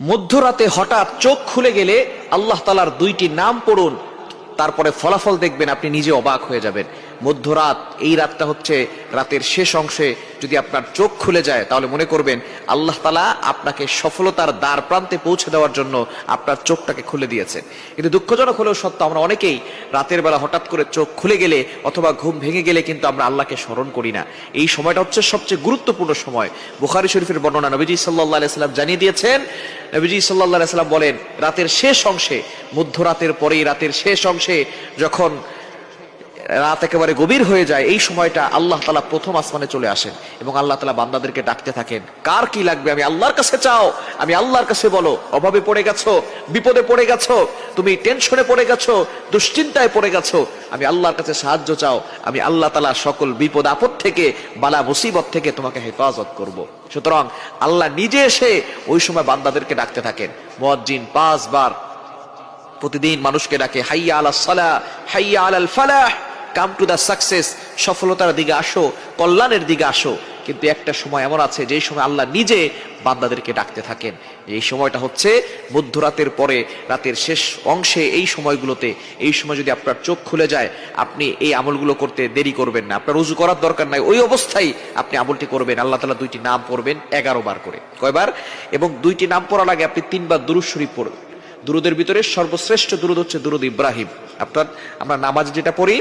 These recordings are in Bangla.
মধ্যরাতে হঠাৎ চোখ খুলে গেলে আল্লাহ তাআলার দুইটি নাম পড়ুন, তারপরে ফলাফল দেখবেন আপনি নিজে অবাক হয়ে যাবেন। মধ্যরাত, এই রাতটা হচ্ছে রাতের শেষ অংশে যদি আপনার চোখ খুলে যায় তাহলে মনে করবেন আল্লাহ তাআলা আপনাকে সফলতার দ্বার প্রান্তে পৌঁছে দেওয়ার জন্য আপনার চোখটাকে খুলে দিয়েছেন। কিন্তু দুঃখজনক হলেও সত্য, আমরা অনেকেই রাতের বেলা হঠাৎ করে চোখ খুলে গেলে অথবা ঘুম ভেঙে গেলে কিন্তু আমরা আল্লাহকে স্মরণ করি না। এই সময়টা হচ্ছে সবচেয়ে গুরুত্বপূর্ণ সময়। বুখারী শরীফের বর্ণনা, নবীজি সাল্লাল্লাহু আলাইহি সাল্লাম জানিয়ে দিয়েছেন, নবীজি সাল্লাল্লাহু আলাইহি সাল্লাম বলেন, রাতের শেষ অংশে, মধ্যরাতের পরেই রাতের শেষ অংশে যখন রাত একেবারে গভীর হয়ে যায়, এই সময়টা আল্লাহ তাআলা প্রথম আসমানে চলে আসেন এবং আল্লাহ তাআলা বান্দাদেরকে ডাকতে থাকেন, কার কি লাগবে আমি আল্লাহর কাছে চাও, আমি আল্লাহর কাছে বলো। অভাবে পড়ে গেছো, বিপদে পড়ে গেছো, তুমি টেনশনে পড়ে গেছো, দুশ্চিন্তায় পড়ে গেছো, আমি আল্লাহর কাছে সাহায্য চাও, আমি আল্লাহ তাআলা সকল বিপদ আপদ থেকে, বালা মুসিবত থেকে তোমাকে হেফাজত করব। সুতরাং আল্লাহ নিজে এসে ওই সময় বান্দাদেরকে ডাকতে থাকেন। মুয়াজ্জিন 5 বার প্রতিদিন মানুষকে ডাকে, হাইয়া আলাস সালাহ, হাইয়া আলাল ফালাহ, কাম টু দা সাকসেস, সফলতার দিকে আসো, কল্যাণের দিকে আসো। কিন্তু একটা সময় এমন আছে যেই সময় আল্লাহ নিজে বান্দাদেরকে ডাকতে থাকেন। এই সময়টা হচ্ছে মধ্যরাতের পরে রাতের শেষ অংশে। এই সময়গুলোতে, এই সময় যদি আপনার চোখ খুলে যায়, আপনি এই আমলগুলো করতে দেরি করবেন না। আপনার ওযু করার দরকার নাই, ওই অবস্থায় আপনি আমলটি করবেন। আল্লাহ তাআলা দুইটি নাম পড়বেন 11 বার করে। কয়বার? এবং দুইটি নাম পড়ার আগে আপনি 3 বার দুরূদ শরীফ পড়বেন। দুরুদের ভিতরে সর্বশ্রেষ্ঠ দুরুদ হচ্ছে দুরুদ ইব্রাহিম। আমরা নামাজ যেটা পড়ি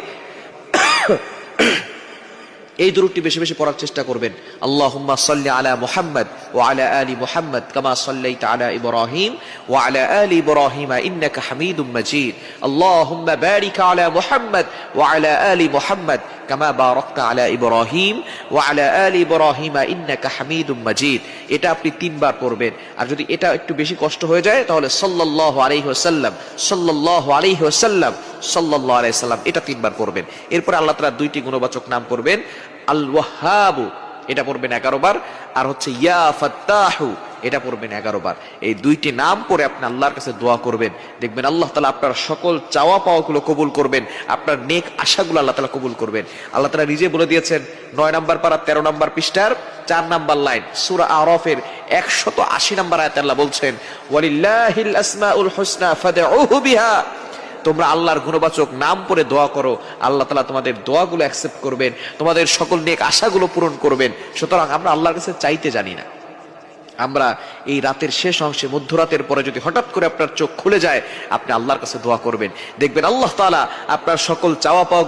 এই দুরূদটি বেশি বেশি পড়ার চেষ্টা করবেন। আল্লাহুম্মা সাল্লি আলা মুহাম্মদ ওয়া আলা আলি মুহাম্মদ কামা সাল্লাইতা আলা ইব্রাহিম ওয়া আলা আলি ইব্রাহিম ইন্নাকা হামিদুম মাজিদ। আল্লাহুম্মা বারিক আলা মুহাম্মদ ওয়া আলা আলি মুহাম্মদ কামা বারাকতা আলা ইব্রাহিম ওয়া আলা আলি ইব্রাহিম ইন্নাকা হামিদুম মাজিদ। এটা আপনি 3 বার পড়বেন। আর যদি এটা একটু বেশি কষ্ট হয়ে যায় তাহলে সাল্লাল্লাহু আলাইহি ওয়াসাল্লাম, সাল্লাল্লাহু আলাইহি ওয়াসাল্লাম, সাল্লাল্লাহু আলাইহি ওয়াসাল্লাম, এটা 3 বার পড়বেন। এরপর আল্লাহ তাআলার দুইটি গুণবাচক নাম পড়বেন। আল ওয়াহ্হাবু, এটা পড়বেন 11 বার। আর হচ্ছে ইয়া ফাত্তাহু, এটা পড়বেন 11 বার। এই দুইটি নাম পড়ে আপনি আল্লাহর কাছে দোয়া করবেন, দেখবেন আল্লাহ তাআলা আপনার সকল চাওয়া পাওয়াগুলো কবুল করবেন, আপনার নেক আশাগুলো আল্লাহ তাআলা কবুল করবেন। আল্লাহ তাআলা নিজে বলে দিয়েছেন 9 নম্বর পারা 13 নম্বর পৃষ্ঠার 4 নম্বর লাইন, সূরা আরাফের 180 নম্বর আয়াতে আল্লাহ বলছেন, ওয়ালিল্লাহিল আসমাউল হুসনা ফাদউহু বিহা। তোমরা আল্লাহর গুণবাচক নাম পড়ে দোয়া করো, আল্লাহ তাআলা তোমাদের দোয়াগুলো অ্যাকসেপ্ট করবেন, তোমাদের সকল নেক আশাগুলো পূরণ করবেন। সুতরাং আমরা আল্লাহর কাছে চাইতে জানি না। আমরা এই রাতের শেষ অংশে, মধ্যরাতের পরে যদি হঠাৎ করে আপনার চোখ খুলে যায়, আপনি আল্লাহর কাছে দোয়া করবেন, দেখবেন আল্লাহ তাআলা আপনার সকল চাওয়া পাওয়া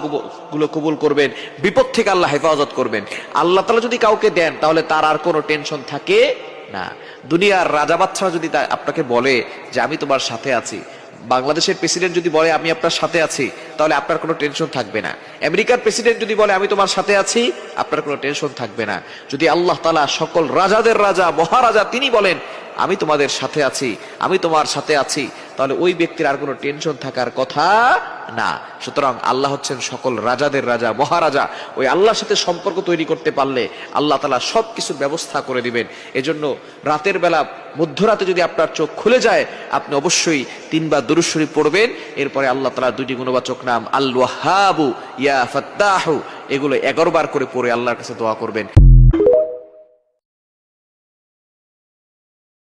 গুলো কবুল করবেন, বিপদ থেকে আল্লাহ হেফাজত করবেন। আল্লাহ তাআলা যদি কাউকে দেন তাহলে তার আর কোনো টেনশন থাকে না। দুনিয়ার রাজা বাদশাহ যদি আপনাকে বলে যে আমি তোমার সাথে আছি, বাংলাদেশের প্রেসিডেন্ট যদি বলে আমি আপনার সাথে আছি, তাহলে আপনার কোনো টেনশন থাকবে না। আমেরিকার প্রেসিডেন্ট যদি বলে আমি তোমার সাথে আছি, আপনার কোনো টেনশন থাকবে না। যদি আল্লাহ তাআলা সকল রাজাদের রাজা, মহারাজা, তিনি বলেন আমি তোমাদের সাথে আছি, আমি তোমার সাথে আছি, তাহলে ওই ব্যক্তির আর কোনো টেনশন থাকার কথা না। সুতরাং আল্লাহ হচ্ছেন সকল রাজাদের রাজা, মহারাজা। ওই আল্লাহর সাথে সম্পর্ক তৈরি করতে পারলে আল্লাহ তাআলা সবকিছুর ব্যবস্থা করে দিবেন। এজন্য রাতের বেলা, মধ্যরাতে যদি আপনার চোখ খুলে যায়, আপনি অবশ্যই 3 বার দুরূদ শরীফ পড়বেন। এরপরে আল্লাহ তাআলার দুইটি গুণবাচক নাম আল ওয়াহ্হাবু, ইয়া ফাত্তাহু, এগুলো 11 বার করে পড়ে আল্লাহর কাছে দোয়া করবেন।